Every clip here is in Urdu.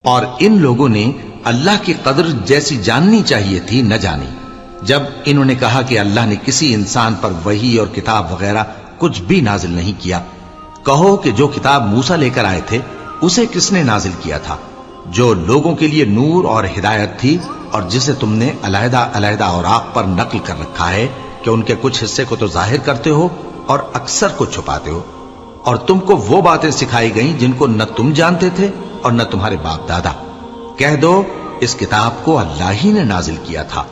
اور ان لوگوں نے اللہ کی قدر جیسی جاننی چاہیے تھی نہ جانی جب انہوں نے کہا کہ اللہ نے کسی انسان پر وحی اور کتاب وغیرہ کچھ بھی نازل نہیں کیا۔ کہو کہ جو کتاب موسیٰ لے کر آئے تھے اسے کس نے نازل کیا تھا؟ جو لوگوں کے لیے نور اور ہدایت تھی، اور جسے تم نے علیحدہ علیحدہ اوراق پر نقل کر رکھا ہے کہ ان کے کچھ حصے کو تو ظاہر کرتے ہو اور اکثر کو چھپاتے ہو۔ اور تم کو وہ باتیں سکھائی گئیں جن کو نہ تم جانتے تھے اور نہ تمہارے باپ دادا۔ کہہ دو اس کتاب کو اللہ ہی نے نازل کیا تھا،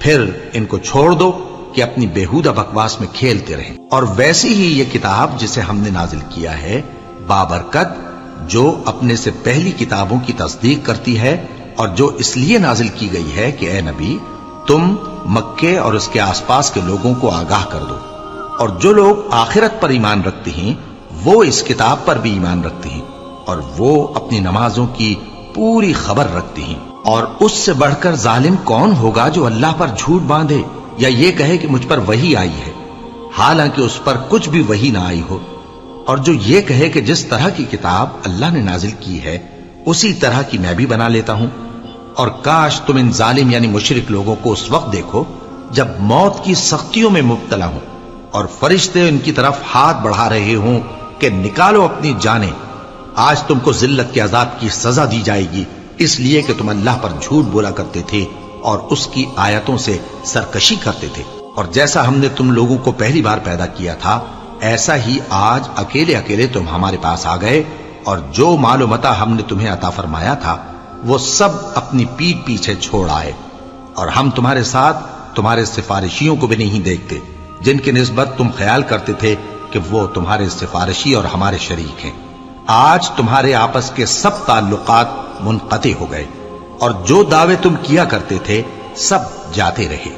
پھر ان کو چھوڑ دو کہ اپنی بیہودہ بکواس میں کھیلتے رہیں۔ اور ویسی ہی یہ کتاب جسے ہم نے نازل کیا ہے بابرکت، جو اپنے سے پہلی کتابوں کی تصدیق کرتی ہے، اور جو اس لیے نازل کی گئی ہے کہ اے نبی تم مکے اور اس کے آس پاس کے لوگوں کو آگاہ کر دو، اور جو لوگ آخرت پر ایمان رکھتے ہیں وہ اس کتاب پر بھی ایمان رکھتے ہیں، اور وہ اپنی نمازوں کی پوری خبر رکھتے ہیں۔ اور اس سے بڑھ کر ظالم کون ہوگا جو اللہ پر جھوٹ باندھے یا یہ کہے کہ مجھ پر وحی آئی ہے حالانکہ اس پر کچھ بھی وحی نہ آئی ہو، اور جو یہ کہے کہ جس طرح کی کتاب اللہ نے نازل کی ہے اسی طرح کی میں بھی بنا لیتا ہوں۔ اور کاش تم ان ظالم یعنی مشرک لوگوں کو اس وقت دیکھو جب موت کی سختیوں میں مبتلا ہوں اور فرشتے ان کی طرف ہاتھ بڑھا رہے ہوں کہ نکالو اپنی جانیں، آج تم کو ذلت کے عذاب کی سزا دی جائے گی اس لیے کہ تم اللہ پر جھوٹ بولا کرتے تھے اور اس کی آیتوں سے سرکشی کرتے تھے۔ اور جیسا ہم نے تم لوگوں کو پہلی بار پیدا کیا تھا ایسا ہی آج اکیلے اکیلے تم ہمارے پاس آ گئے، اور جو مال و متاع ہم نے تمہیں عطا فرمایا تھا وہ سب اپنی پیٹھ پیچھے چھوڑ آئے، اور ہم تمہارے ساتھ تمہارے سفارشیوں کو بھی نہیں دیکھتے جن کی نسبت تم خیال کرتے تھے کہ وہ تمہارے سفارشی اور ہمارے شریک ہیں۔ آج تمہارے آپس کے سب تعلقات منقطع ہو گئے، اور جو دعوے تم کیا کرتے تھے سب جاتے رہے۔